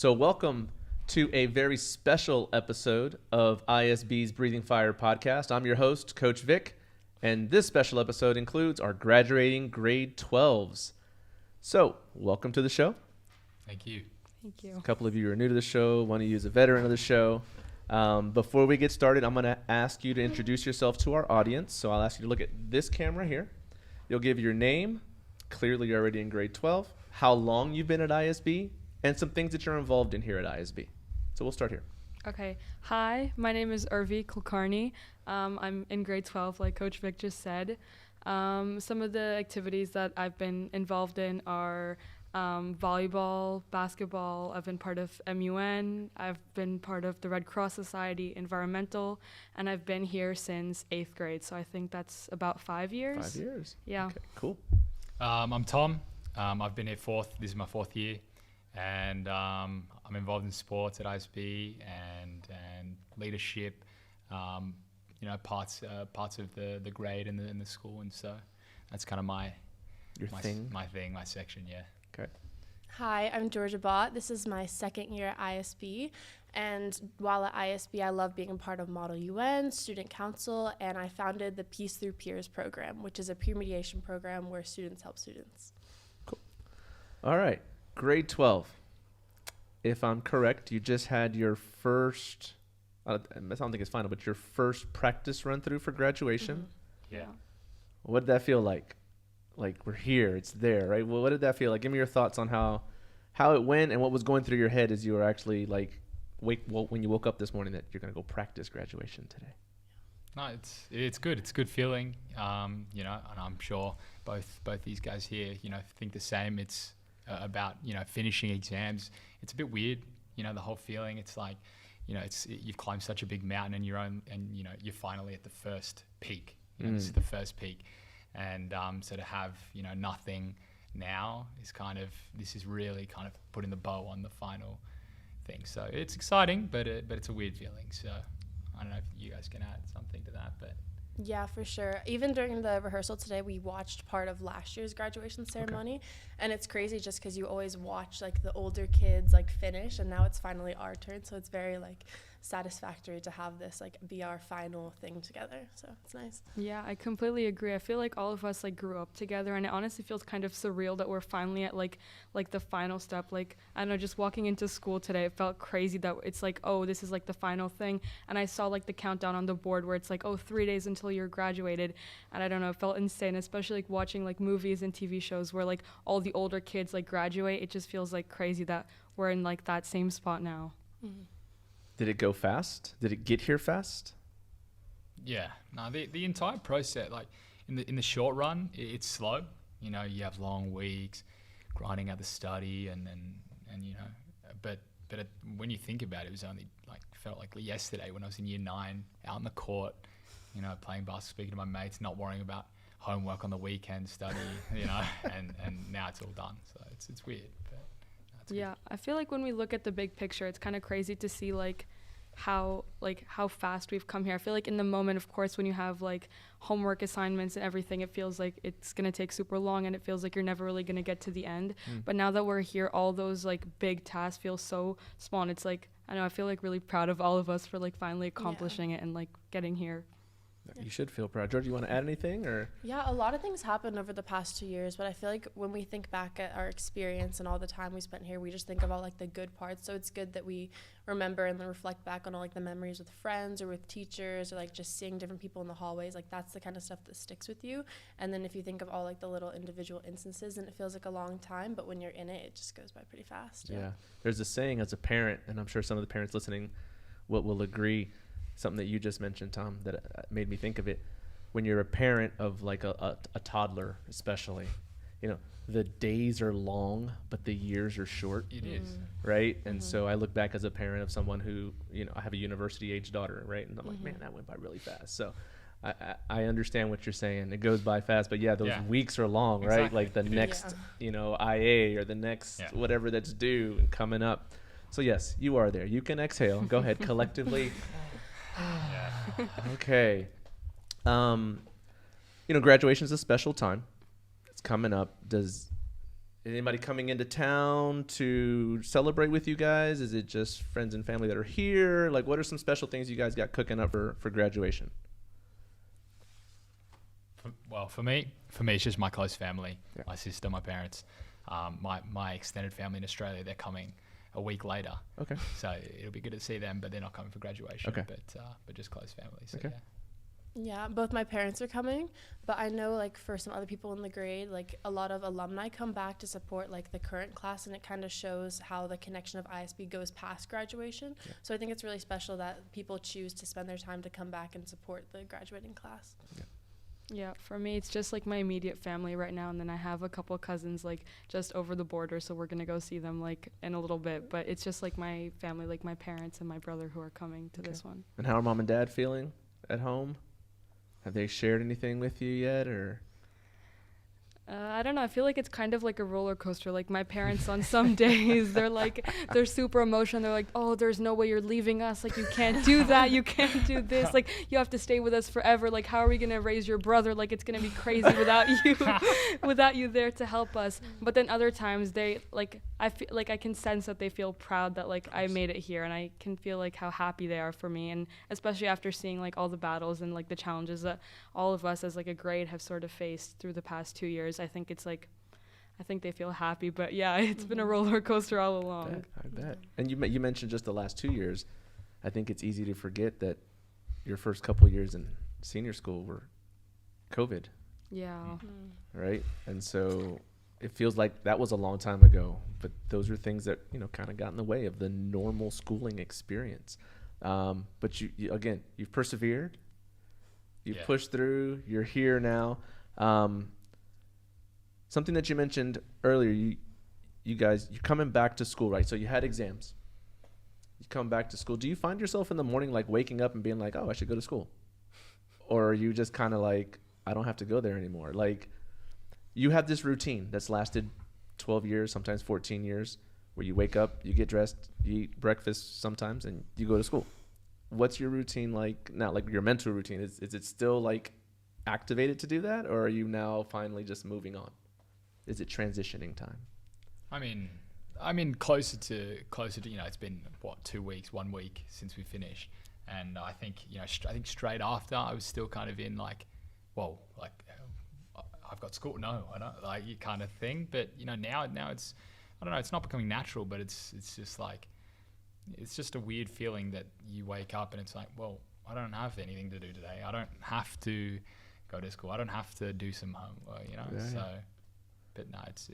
So welcome to a very special episode of ISB's Breathing FIRE podcast. I'm your host, Coach Vic, and this special episode includes our graduating grade 12s. So welcome to the show. Thank you. Thank you. A couple of you are new to the show. One of you is a veteran of the show. Before we get started, I'm going to ask you to introduce yourself to our audience. So I'll ask you to look at this camera here. You'll give your name. Clearly, you're already in grade 12. How long you've been at ISB, and some things that you're involved in here at ISB. So we'll start here. Okay. Hi, my name is Urvi Kulkarni. I'm in grade 12, like Coach Vic just said. Some of the activities that I've been involved in are volleyball, basketball. I've been part of MUN. I've been part of the Red Cross Society, environmental, and I've been here since 8th grade. So I think that's about 5 years. 5 years. Yeah. Okay, cool. I'm Tom. I've been here this is my 4th year, and I'm involved in sports at ISB and leadership, parts of the grade and the school, and so that's kind of my section, yeah. Okay. Hi, I'm Georgia Bott. This is my 2nd year at ISB, and while at ISB, I love being a part of Model UN, Student Council, and I founded the Peace Through Peers program, which is a peer mediation program where students help students. Cool. All right, grade 12. If I'm correct, you just had your first, I don't think it's final, but your first practice run through for graduation. Mm-hmm. Yeah. What did that feel like? Like, we're here, it's there, right? Well, what did that feel like? Give me your thoughts on how it went and what was going through your head as you were actually when you woke up this morning that you're going to go practice graduation today. No, it's good. It's a good feeling, and I'm sure both these guys here, think the same. It's about, finishing exams. It's a bit weird, the whole feeling. It's like, you've climbed such a big mountain and you're finally at the first peak. This is the first peak. And so to have, nothing now is this is really kind of putting the bow on the final thing. So it's exciting, but it's a weird feeling. So I don't know if you guys can add something to that, but. Yeah, for sure. Even during the rehearsal today, we watched part of last year's graduation ceremony. Okay. And it's crazy just because you always watch the older kids finish, and now it's finally our turn. So it's very satisfactory to have this be our final thing together. So it's nice. Yeah, I completely agree. I feel like all of us grew up together, and it honestly feels kind of surreal that we're finally at the final step. I don't know, just walking into school today, it felt crazy that it's oh, this is the final thing. And I saw the countdown on the board where it's 3 days until you're graduated. And I don't know, it felt insane, especially watching movies and TV shows where all the older kids graduate. It just feels crazy that we're in that same spot now. Mm-hmm. Did it go fast? Did it get here fast? Yeah, no, the entire process, in the short run, it's slow. You have long weeks, grinding out the study, but when you think about it, it was only felt like yesterday when I was in year 9, out in the court, playing basketball, speaking to my mates, not worrying about homework on the weekend, study, and now it's all done. So it's weird. But that's yeah, good. I feel when we look at the big picture, it's kind of crazy to see how fast we've come here. I feel in the moment, of course, when you have homework assignments and everything, it feels it's going to take super long and it feels you're never really going to get to the end. But now that we're here, all those big tasks feel so small, and it's I know, I feel really proud of all of us for finally accomplishing it and getting here. You should feel proud. George, you want to add anything? Or? Yeah, a lot of things happened over the past 2 years, but I feel when we think back at our experience and all the time we spent here, we just think of all the good parts. So it's good that we remember and then reflect back on all the memories with friends or with teachers, or just seeing different people in the hallways. That's the kind of stuff that sticks with you. And then if you think of all the little individual instances, and it feels a long time, but when you're in it, it just goes by pretty fast. Yeah. There's a saying as a parent, and I'm sure some of the parents listening will agree, something that you just mentioned, Tom, that made me think of it. When you're a parent of a toddler, especially, the days are long, but the years are short. It is. Right? And so I look back as a parent of someone who, I have a university age daughter, right? And I'm man, that went by really fast. So I understand what you're saying. It goes by fast, but those weeks are long, exactly. Right? The next, IA or the next whatever that's due and coming up. So yes, you are there. You can exhale. Go ahead, collectively. Yeah. Okay. Graduation is a special time. It's coming up. anybody coming into town to celebrate with you guys? Is it just friends and family that are here? Like, what are some special things you guys got cooking up for graduation? Well, for me, it's just my close family, Yeah. my sister, my parents, my extended family in Australia. They're coming a week later, Okay. so it'll be good to see them. But they're not coming for graduation. Okay. But just close family. So Okay. yeah. Yeah, both my parents are coming, but I know like for some other people in the grade, like a lot of alumni come back to support like the current class, and it kind of shows how the connection of ISB goes past graduation. Yeah. So I think it's really special that people choose to spend their time to come back and support the graduating class. Yeah, for me, it's just like my immediate family right now, and then I have a couple cousins like just over the border, so we're gonna go see them like in a little bit. But it's just like my family, like my parents and my brother, who are coming to this one. And how are mom and dad feeling at home? Have they shared anything with you yet, or? I don't know. I feel like it's kind of like a roller coaster. Like my parents on some days, they're super emotional. They're like, oh, there's no way you're leaving us. Like, you can't do that. You can't do this. Like, you have to stay with us forever. Like, how are we going to raise your brother? Like, it's going to be crazy without you there to help us. But then other times I feel like I can sense that they feel proud that like I made it here, and I can feel like how happy they are for me. And especially after seeing like all the battles and like the challenges that all of us as like a grade have sort of faced through the past 2 years. I think they feel happy, but yeah, it's been a roller coaster all along. I bet. And you mentioned just the last 2 years. I think it's easy to forget that your first couple years in senior school were COVID, Yeah. right? And so it feels like that was a long time ago, but those are things that, kind of got in the way of the normal schooling experience. But you again, you've persevered, you've pushed through, you're here now. Something that you mentioned earlier, you guys, you're coming back to school, right? So you had exams. You come back to school. Do you find yourself in the morning like waking up and being like, oh, I should go to school? Or are you just kind of like, I don't have to go there anymore? Like, you have this routine that's lasted 12 years, sometimes 14 years, where you wake up, you get dressed, you eat breakfast sometimes, and you go to school. What's your routine like now? Like your mental routine, is it still like activated to do that? Or are you now finally just moving on? Is it transitioning time? I mean, closer to it's been 2 weeks, 1 week since we finished, and I think I think straight after I was still kind of in like, whoa, like I've got school. No, I don't, like, you kind of thing. But now it's, I don't know, it's not becoming natural, but it's just like, it's just a weird feeling that you wake up and it's like, well, I don't have anything to do today. I don't have to go to school. I don't have to do some homework, Yeah. So, but no, it's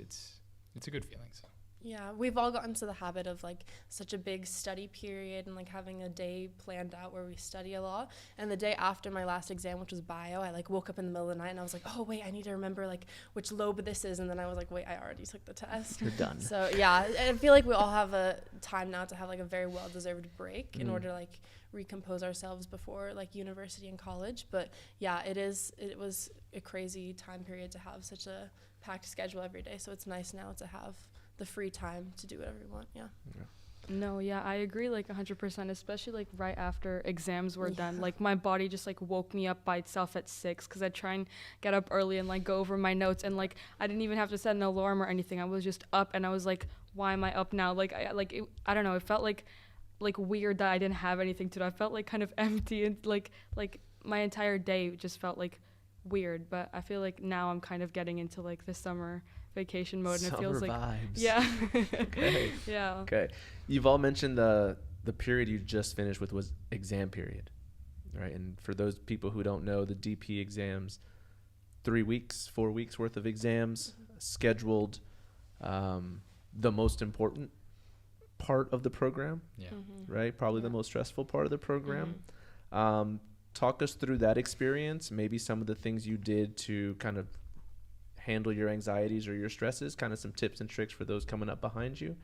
a good feeling. So. Yeah, we've all gotten to the habit of like such a big study period and like having a day planned out where we study a lot. And the day after my last exam, which was bio, I like woke up in the middle of the night and I was like, oh wait, I need to remember like which lobe this is. And then I was like, wait, I already took the test. You're done. So yeah, I feel like we all have a time now to have like a very well-deserved break in order to like recompose ourselves before like university and college. But yeah, it was a crazy time period to have such a packed schedule every day. So it's nice now to have the free time to do whatever you want. Yeah. No, yeah, I agree like 100%, especially like right after exams were done. Like my body just like woke me up by itself at 6 because I try and get up early and like go over my notes, and like I didn't even have to set an alarm or anything. I was just up and I was like, why am I up now? Like I don't know, it felt like weird that I didn't have anything to do. I felt like kind of empty, and like my entire day just felt like weird. But I feel like now I'm kind of getting into like the summer vacation mode, and it feels like vibes. yeah. Okay. Yeah. Okay. You've all mentioned the period you just finished with was exam period, right? And for those people who don't know, the DP exams, 4 weeks worth of exams scheduled, the most important part of the program, Yeah. right? Probably the most stressful part of the program. Talk us through that experience, maybe some of the things you did to kind of handle your anxieties or your stresses, kind of some tips and tricks for those coming up behind you.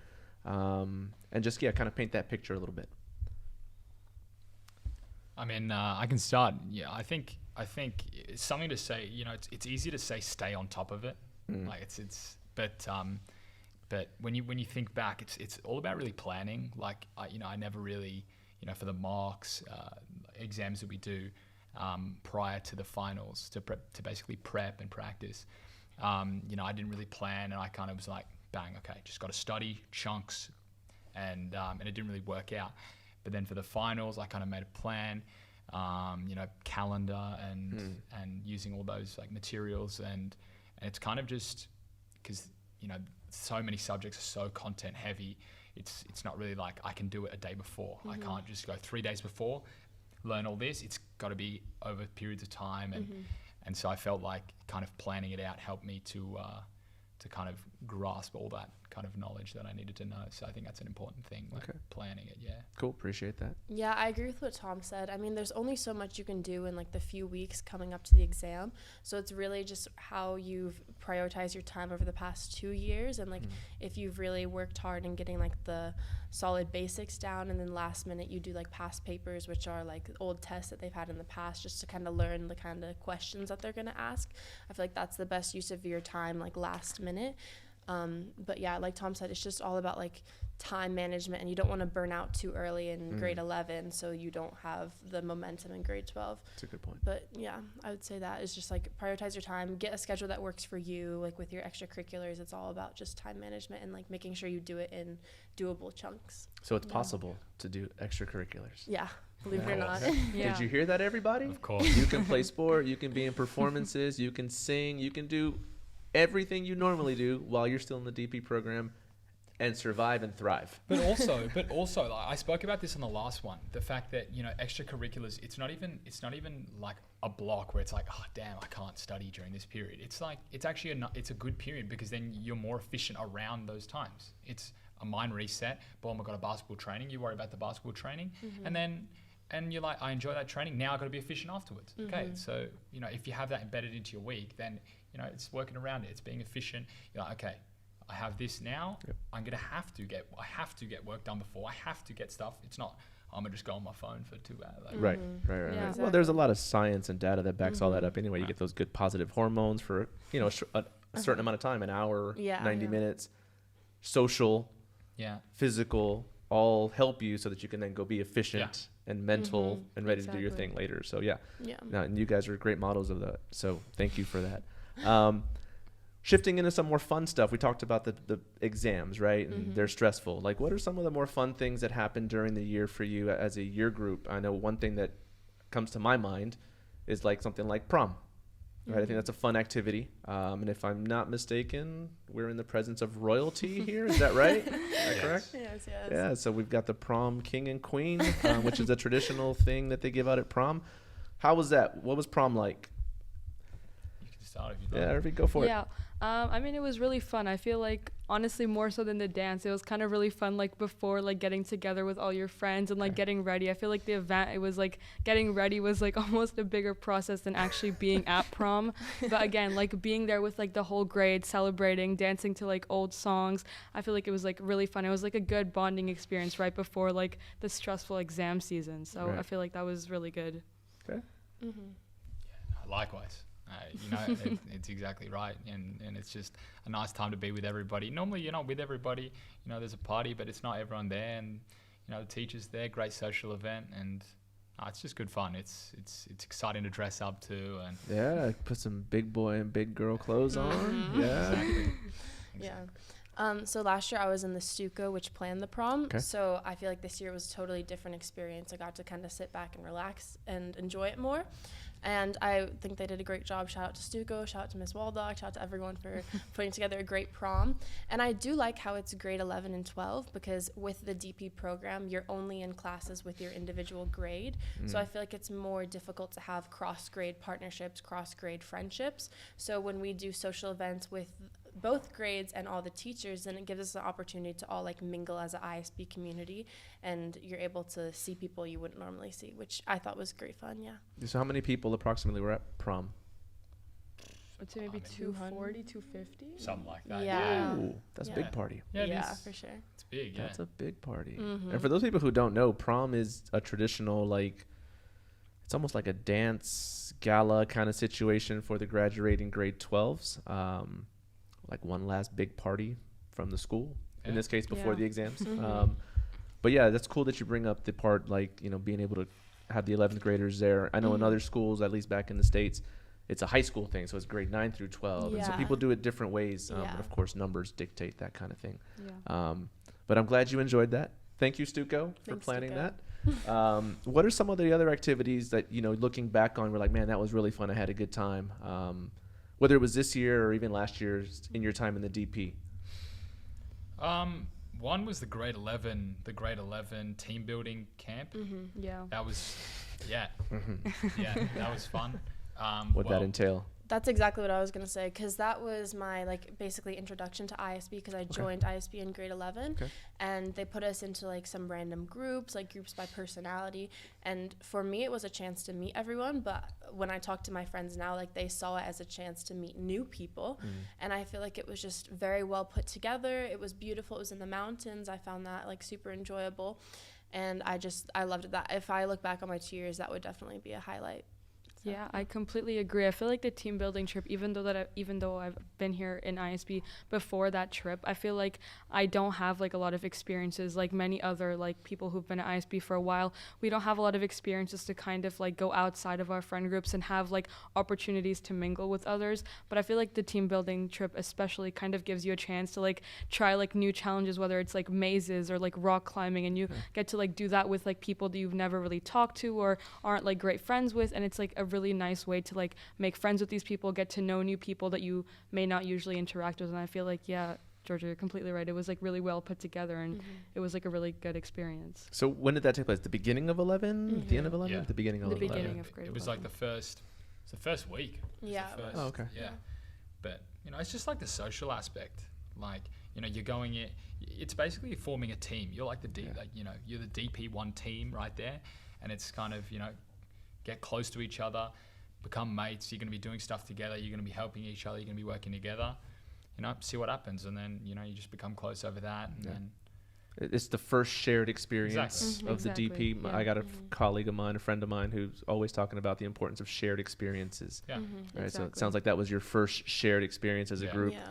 And just, kind of paint that picture a little bit. I mean, I can start. Yeah, I think it's something to say. It's easy to say stay on top of it. Like but when you think back, it's all about really planning. Like I never really, for the mocks, exams that we do prior to the finals to basically prep and practice. I didn't really plan, and I kind of was like bang, okay, just got to study chunks, and it didn't really work out. But then for the finals, I kind of made a plan, calendar and using all those like materials, and it's kind of just because so many subjects are so content heavy. It's not really like I can do it a day before. I can't just go 3 days before, learn all this. It's got to be over periods of time, and so I felt like kind of planning it out helped me to kind of grasp all that kind of knowledge that I needed to know. So I think that's an important thing, like planning it. Yeah. Cool. Appreciate that. Yeah, I agree with what Tom said. I mean, there's only so much you can do in like the few weeks coming up to the exam. So it's really just how you've prioritized your time over the past 2 years, and like if you've really worked hard in getting like the solid basics down, and then last minute you do like past papers, which are like old tests that they've had in the past, just to kind of learn the kind of questions that they're going to ask. I feel like that's the best use of your time, like last minute. But yeah, like Tom said, it's just all about like time management, and you don't want to burn out too early in grade 11, so you don't have the momentum in grade 12. That's a good point. But yeah, I would say that is just like prioritize your time, get a schedule that works for you. Like with your extracurriculars, it's all about just time management and like making sure you do it in doable chunks. So it's possible to do extracurriculars. Yeah, believe it or not. Yeah. Did you hear that, everybody? Of course. You can play sport, you can be in performances, you can sing, you can do everything you normally do while you're still in the DP program and survive and thrive. But also, like, I spoke about this in the last one. The fact that extracurriculars, it's not even like a block where it's like, oh damn, I can't study during this period. It's like it's actually it's a good period, because then you're more efficient around those times. It's a mind reset. Boom, I got a basketball training. You worry about the basketball training, and you're like, I enjoy that training. Now I got to be efficient afterwards. Okay, so if you have that embedded into your week, then it's working around it. It's being efficient. You're like, okay, I have this now. Yep. I have to get work done before. I have to get stuff. It's not, I'm gonna just go on my phone for 2 hours. Like, Right. Yeah, exactly. Well, there's a lot of science and data that backs all that up anyway. You get those good positive hormones for a certain amount of time, an hour, 90 minutes. Social, physical, all help you so that you can then go be efficient and mental and ready to do your thing later. So and you guys are great models of that. So thank you for that. Shifting into some more fun stuff, we talked about the exams, right? And they're stressful. Like, what are some of the more fun things that happen during the year for you as a year group? I know one thing that comes to my mind is like something like prom, right? I think that's a fun activity. And if I'm not mistaken, we're in the presence of royalty here. Is that right? Is that correct? Yes. Yeah, so we've got the prom king and queen, which is a traditional thing that they give out at prom. How was that? What was prom like? You can start if you'd like. Yeah, Irvi, go for it. Yeah. I mean, it was really fun. I feel like, honestly, more so than the dance, it was kind of really fun, like, before, like, getting together with all your friends and, like, getting ready. I feel like the event, it was, like, getting ready was, like, almost a bigger process than actually being at prom. But, again, like, being there with, like, the whole grade, celebrating, dancing to, like, old songs, I feel like it was, like, really fun. It was, like, a good bonding experience right before, like, the stressful exam season. So I feel like that was really good. Okay. Yeah, likewise. It's exactly right, and it's just a nice time to be with everybody. Normally you're not with everybody, there's a party, but it's not everyone there, and the teachers there. Great social event, and it's just good fun. It's exciting to dress up too, and put some big boy and big girl clothes on. Yeah. So last year I was in the Stuco, which planned the prom. So I feel like this year was a totally different experience. I got to kind of sit back and relax and enjoy it more. And I think they did a great job. Shout out to Stuco, shout out to Miss Waldock, shout out to everyone for putting together a great prom. And I do like how it's grade 11 and 12, because with the DP program, you're only in classes with your individual grade. So I feel like it's more difficult to have cross-grade partnerships, cross-grade friendships. So when we do social events with both grades and all the teachers, then it gives us an opportunity to all like mingle as an ISB community, and you're able to see people you wouldn't normally see, which I thought was great fun. So how many people approximately were at prom? I'd say maybe 240, 250. Something like that. Yeah. Ooh, that's a big party. Yeah, for sure. It's big. That's a big party. And for those people who don't know, prom is a traditional, like, it's almost like a dance gala kind of situation for the graduating grade 12s. Like one last big party from the school, in this case before the exams. But yeah, that's cool that you bring up the part, like, being able to have the 11th graders there. I know in other schools, at least back in the States, it's a high school thing, so it's grade 9 through 12. And so Yeah. people do it different ways. Yeah. And of course, numbers dictate that kind of thing. Yeah. But I'm glad you enjoyed that. Thank you, Stuco, for Thanks, planning Stuco. that. What are some of the other activities that, you know, looking back on, we're like, man, that was really fun. I had a good time. Whether it was this year or even last year in your time in the DP. One was the grade 11 team building camp. Yeah. That was, yeah, that was fun. What'd that entail? That's exactly what I was going to say, because that was my, like, basically introduction to ISB, because I joined ISB in grade 11, and they put us into, like, some random groups, like groups by personality, and for me it was a chance to meet everyone, but when I talk to my friends now, like, they saw it as a chance to meet new people, and I feel like it was just very well put together. It was beautiful. It was in the mountains. I found that, like, super enjoyable, and I loved that. If I look back on my 2 years, that would definitely be a highlight. So, Yeah, I completely agree. I feel like the team building trip, even though I've been here in ISB before that trip, I feel like I don't have like a lot of experiences like many other like people who've been at ISB for a while. We don't have a lot of experiences to kind of like go outside of our friend groups and have like opportunities to mingle with others. But I feel like the team building trip especially kind of gives you a chance to like try like new challenges, whether it's like mazes or like rock climbing, and you get to like do that with like people that you've never really talked to or aren't like great friends with, and it's like a really nice way to like make friends with these people, get to know new people that you may not usually interact with. And I feel like, yeah, Georgia, you're completely right. It was like really well put together, and it was like a really good experience. So when did that take place? The beginning of 11? The end of 11? Yeah. The beginning of The 11? beginning of grade It was 11. like the first week. It was Yeah, the it first- was. Oh, okay. Yeah. But, you know, it's just like the social aspect. Like, you know, you're going in, it's basically forming a team. You're like like, you know, you're the DP1 team right there. And it's kind of, you know, get close to each other, become mates. You're going to be doing stuff together. You're going to be helping each other. You're going to be working together. You know, see what happens. And then, you know, you just become close over that. And then, It's the first shared experience Exactly. of the Exactly, DP. yeah. I got a colleague of mine, a friend of mine, who's always talking about the importance of shared experiences. yeah. Right, so it sounds like that was your first shared experience as a Yeah. group, Yeah.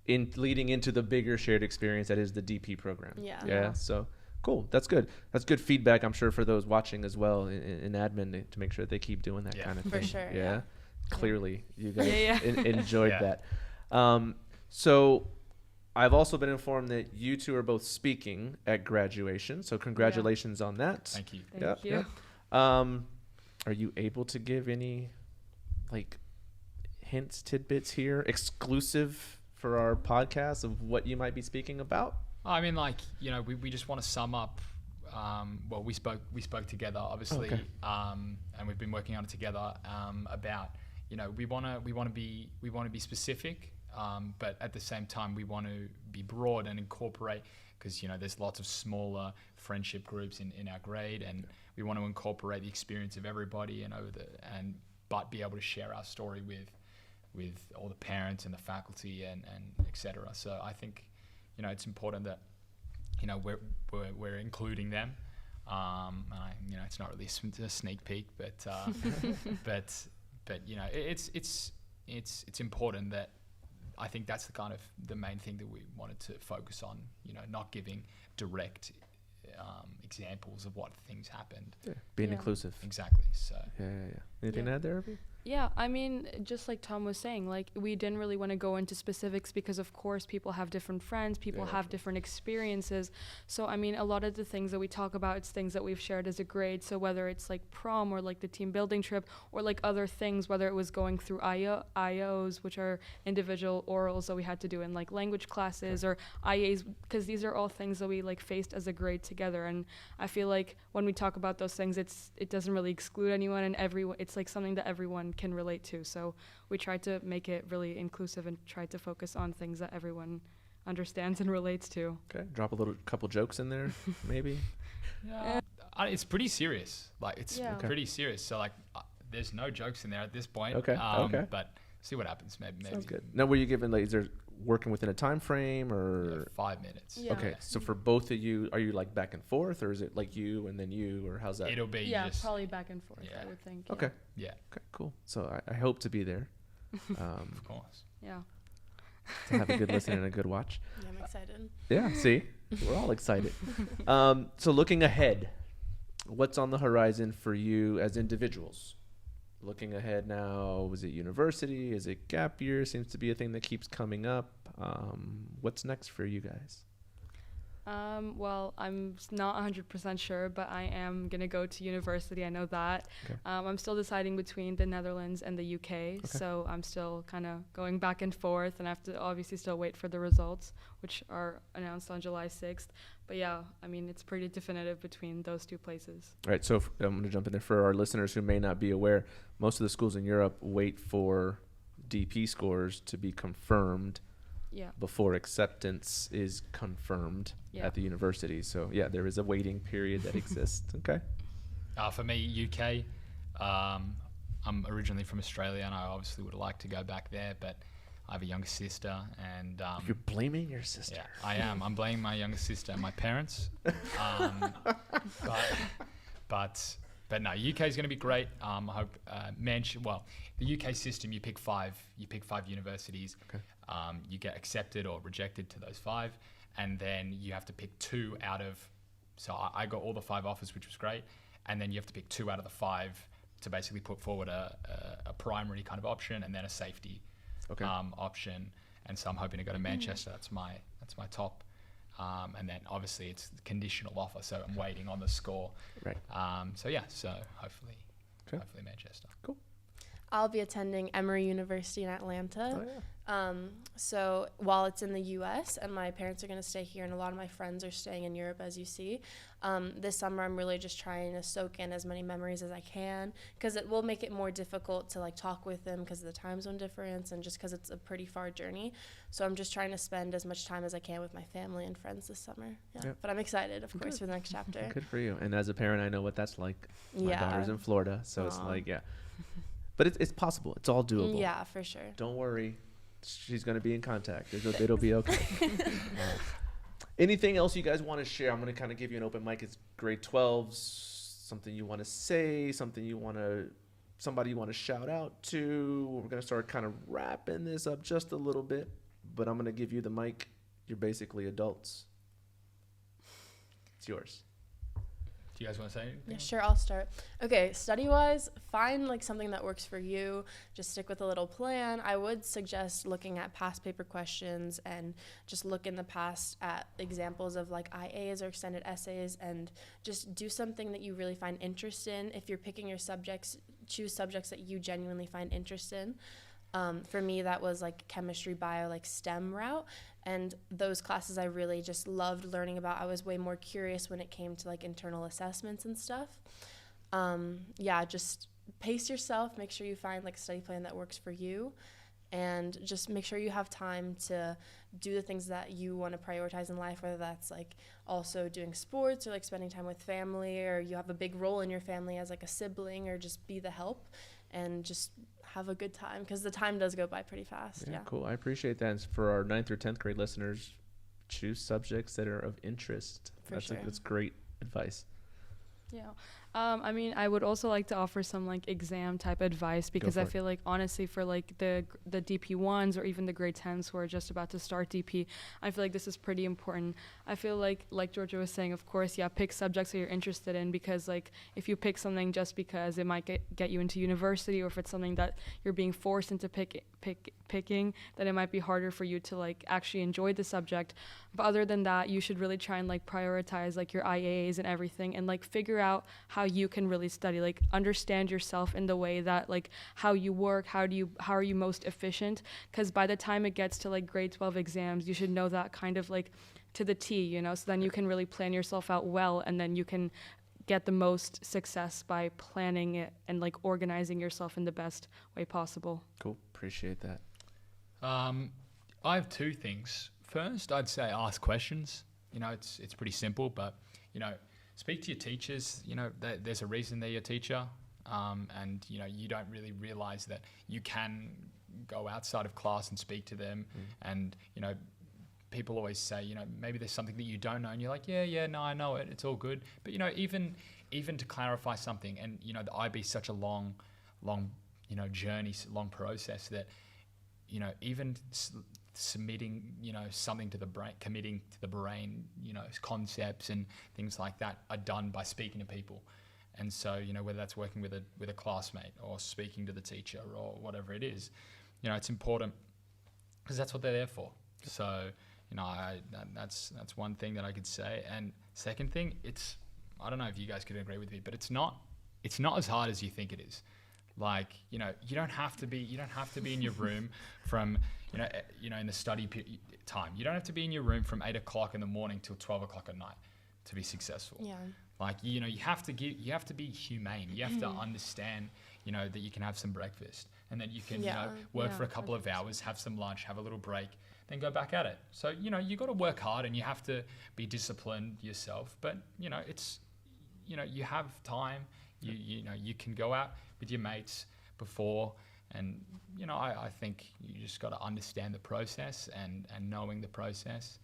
in leading into the bigger shared experience that is the DP program. Yeah. So cool. That's good. That's good feedback, I'm sure, for those watching as well in admin to make sure that they keep doing that Yeah. kind of For thing. sure, Yeah. yeah. Clearly, you guys Yeah. enjoyed Yeah. that. So I've also been informed that you two are both speaking at graduation. So congratulations on that. Thank you. Thank you. Are you able to give any like hints, tidbits here, exclusive for our podcast of what you might be speaking about? I mean, like, you know, we just want to sum up. Well, we spoke together, obviously, Okay. and we've been working on it together. About, you know, we want to be specific, but at the same time we want to be broad and incorporate, because, you know, there's lots of smaller friendship groups in our grade, and we want to incorporate the experience of everybody but be able to share our story with all the parents and the faculty and etc. So I think, you know, it's important that, you know, we're including them. You know, it's not really a sneak peek, but but you know, it's important that, I think that's the main thing that we wanted to focus on. You know, not giving direct examples of what things happened. Yeah. Being Yeah. inclusive. Exactly. So Yeah. Anything Yeah. to add there, Irvi? Yeah, I mean, just like Tom was saying, like, we didn't really want to go into specifics because, of course, people have different friends, people have different experiences. So, I mean, a lot of the things that we talk about, it's things that we've shared as a grade. So whether it's like prom or like the team building trip or like other things, whether it was going through IOs, which are individual orals that we had to do in like language classes, or IAs, because these are all things that we like faced as a grade together. And I feel like when we talk about those things, it doesn't really exclude anyone, and it's like something that everyone can relate to. So we tried to make it really inclusive and tried to focus on things that everyone understands and relates to. Okay. Drop a couple jokes in there, maybe. yeah, it's pretty serious. Like, it's Yeah. Okay. pretty serious. So like, there's no jokes in there at this point. Okay, okay. But see what happens. Maybe Sounds good. Now, were you given like, is there working within a time frame or? 5 minutes. Yeah. Okay. So for both of you, are you like back and forth, or is it like you and then you, or how's that? It'll be Yeah, just probably back and forth, Yeah. I would think. Okay. yeah, Okay. Cool. So I hope to be there. of course. Yeah. To have a good listen and a good watch. Yeah, I'm excited. Yeah. See, we're all excited. So looking ahead, what's on the horizon for you as individuals? looking ahead now, was it university? Is it gap year? Seems to be a thing that keeps coming up. What's next for you guys? Well, I'm not 100% sure, but I am going to go to university. I know that. Okay. I'm still deciding between the Netherlands and the UK. So I'm still kind of going back and forth, and I have to obviously still wait for the results, which are announced on July 6th. But yeah, I mean, it's pretty definitive between those two places. All right, so I'm going to jump in there. For our listeners who may not be aware, most of the schools in Europe wait for DP scores to be confirmed Yeah. before acceptance is confirmed Yeah. at the university. So yeah, there is a waiting period that exists. Okay. For me, UK. I'm originally from Australia, and I obviously would like to go back there, but I have a younger sister, and You're blaming your sister. yeah, I am. I'm blaming my younger sister and my parents. But no, UK is going to be great. I hope the UK system, you pick five universities. Okay. You get accepted or rejected to those 5, and then you have to pick 2 out of. So I got all the 5 offers, which was great, and then you have to pick 2 out of the 5 to basically put forward a primary kind of option, and then a safety option. And so I'm hoping to go to Manchester. That's my top. And then obviously it's conditional offer, so I'm waiting on the score. Right. So hopefully Manchester. Cool. I'll be attending Emory University in Atlanta. Oh, yeah. So while it's in the U.S. and my parents are going to stay here, and a lot of my friends are staying in Europe, as you see, this summer I'm really just trying to soak in as many memories as I can, because it will make it more difficult to like talk with them because of the time zone difference and just because it's a pretty far journey. So I'm just trying to spend as much time as I can with my family and friends this summer. Yeah. Yep. But I'm excited, of course, for the next chapter. Good for you. And as a parent, I know what that's like. My Yeah. daughter's in Florida, so it's Aw. like, yeah. But it's possible. It's all doable. Yeah, for sure. Don't worry. She's going to be in contact. It'll be okay. Anything else you guys want to share? I'm going to kind of give you an open mic. It's grade 12s, something you want to say, somebody you want to shout out to. We're going to start kind of wrapping this up just a little bit, but I'm going to give you the mic. You're basically adults. It's yours. Do you guys want to say anything? Yeah, sure, I'll start. Okay, study-wise, find like something that works for you. Just stick with a little plan. I would suggest looking at past paper questions and just look in the past at examples of like IAs or extended essays, and just do something that you really find interest in. If you're picking your subjects, choose subjects that you genuinely find interest in. For me, that was like chemistry, bio, like STEM route. And those classes I really just loved learning about. I was way more curious when it came to like internal assessments and stuff. Just pace yourself. Make sure you find like a study plan that works for you. And just make sure you have time to do the things that you want to prioritize in life, whether that's like also doing sports or like spending time with family, or you have a big role in your family as like a sibling, or just be the help and just have a good time, because the time does go by pretty fast. Yeah. Cool. I appreciate that. And for our 9th or 10th grade listeners, choose subjects that are of interest. That's great advice. Yeah. I mean, I would also like to offer some like exam type advice, because I feel like honestly for like the DP 1s or even the grade 10s who are just about to start DP, I feel like this is pretty important. I feel like Georgia was saying, of course, yeah, pick subjects that you're interested in, because like if you pick something just because it might get you into university, or if it's something that you're being forced into picking, then it might be harder for you to like actually enjoy the subject. But other than that, you should really try and like prioritize like your IAs and everything, and like figure out how you can really study, like understand yourself in the way that like how you work, how are you most efficient, because by the time it gets to like grade 12 exams, you should know that kind of like to the T, you know, so then you can really plan yourself out well, and then you can get the most success by planning it and like organizing yourself in the best way possible. Cool. Appreciate that. I have 2 things. First, I'd say ask questions. You know, it's pretty simple, but, you know, speak to your teachers. You know, there's a reason they're your teacher, and, you know, you don't really realize that you can go outside of class and speak to them. And, you know, people always say, you know, maybe there's something that you don't know, and you're like, no, I know it. It's all good. But, you know, even to clarify something, and, you know, the IB is such a long, you know, journey, long process that, you know, even submitting, you know, something to the brain, committing to the brain, you know, concepts and things like that are done by speaking to people. And so, whether that's working with a classmate or speaking to the teacher or whatever it is, it's important because that's what they're there for. So, that's one thing that I could say. And second thing, I don't know if you guys could agree with me, but it's not as hard as you think it is. Like, you don't have to be in your room from, in the study time. You don't have to be in your room from 8 o'clock in the morning till 12 o'clock at night to be successful. Yeah. Like, you have to be humane. You have to understand, that you can have some breakfast and then you can, work for a couple of hours, have some lunch, have a little break, then go back at it. So, you got to work hard and you have to be disciplined yourself, but you have time, you can go out with your mates before, and, I think you just got to understand the process and knowing the process.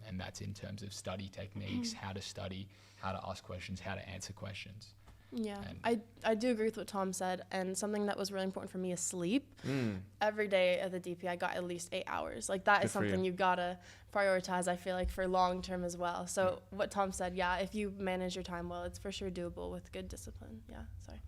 And that's in terms of study techniques, how to study, how to ask questions, how to answer questions. Yeah, I do agree with what Tom said, and something that was really important for me is sleep. Every day at the DP, I got at least 8 hours. Like, that is something you gotta prioritize, I feel like, for long term as well. So what Tom said, if you manage your time well, it's for sure doable with good discipline. Yeah, sorry.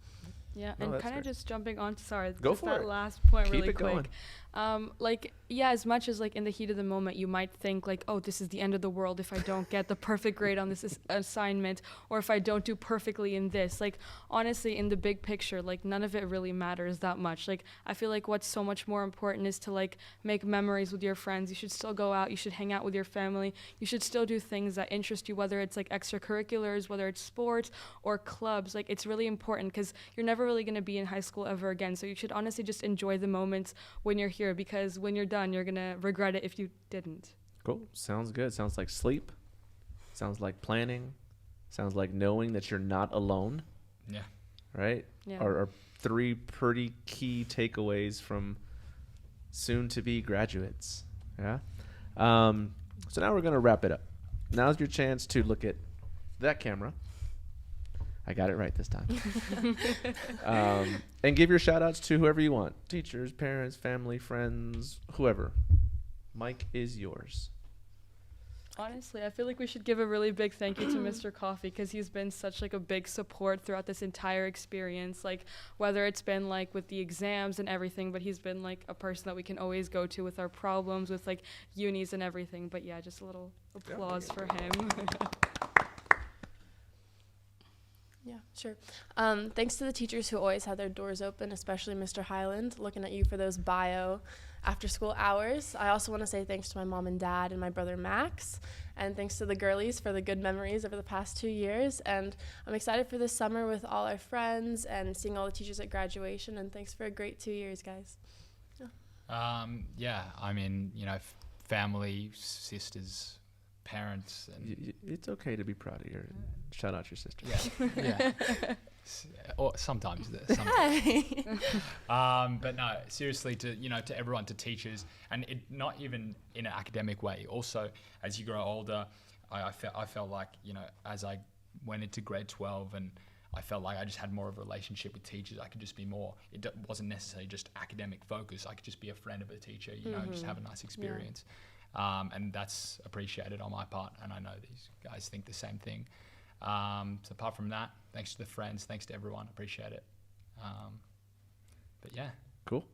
Yeah, and kind of just jumping on, Go just for that it. last point Keep really it quick. going. As much as, like, in the heat of the moment, you might think, like, oh, this is the end of the world if I don't get the perfect grade on this assignment, or if I don't do perfectly in this. Like, honestly, in the big picture, like, none of it really matters that much. Like, I feel like what's so much more important is to, like, make memories with your friends. You should still go out. You should hang out with your family. You should still do things that interest you, whether it's, like, extracurriculars, whether it's sports or clubs. Like, it's really important because you're never really going to be in high school ever again. So you should honestly just enjoy the moments when you're here, because when you're done, you're going to regret it if you didn't. Cool. Sounds good. Sounds like sleep. Sounds like planning. Sounds like knowing that you're not alone. Yeah. Right? Yeah. Are 3 pretty key takeaways from soon-to-be graduates. Yeah? So now we're going to wrap it up. Now's your chance to look at that camera. I got it right this time. And give your shout-outs to whoever you want. Teachers, parents, family, friends, whoever. Mic is yours. Honestly, I feel like we should give a really big thank you to Mr. Coffee, because he's been such, like, a big support throughout this entire experience. Like, whether it's been, like, with the exams and everything, but he's been, like, a person that we can always go to with our problems, with, like, unis and everything. But yeah, just a little applause for him. Yeah, sure. Thanks to the teachers who always had their doors open, especially Mr. Highland, looking at you for those bio after-school hours. I also want to say thanks to my mom and dad and my brother Max, and thanks to the girlies for the good memories over the past 2 years. And I'm excited for this summer with all our friends and seeing all the teachers at graduation, and thanks for a great 2 years, guys. I mean, family, sisters, parents, and It's okay to be proud of your. Shout out your sister. yeah. Or sometimes. But no, seriously, to everyone, to teachers, and it not even in an academic way. Also, as you grow older, I felt like, as I went into grade 12, and I felt like I just had more of a relationship with teachers. I could just be more. It wasn't necessarily just academic focus. I could just be a friend of a teacher. Just have a nice experience. Yeah. And that's appreciated on my part, and I know these guys think the same thing. So apart from that, thanks to the friends, thanks to everyone, appreciate it. But yeah. Cool.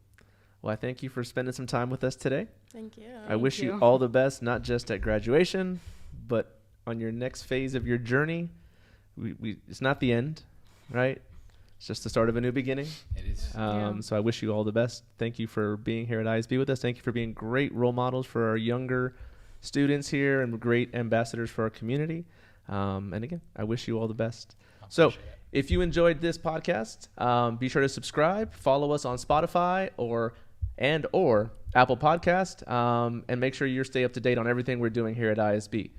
Well, I thank you for spending some time with us today. Thank you. I wish you all the best, not just at graduation, but on your next phase of your journey. It's not the end, right? It's just the start of a new beginning. It is. So I wish you all the best. Thank you for being here at ISB with us. Thank you for being great role models for our younger students here and great ambassadors for our community. And again, I wish you all the best. So if you enjoyed this podcast, be sure to subscribe, follow us on Spotify or Apple Podcast, and make sure you stay up to date on everything we're doing here at ISB.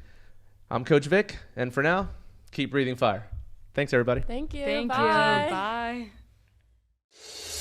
I'm Coach Vic, and for now, keep breathing fire. Thanks, everybody. Thank you. Thank Bye. you. Bye.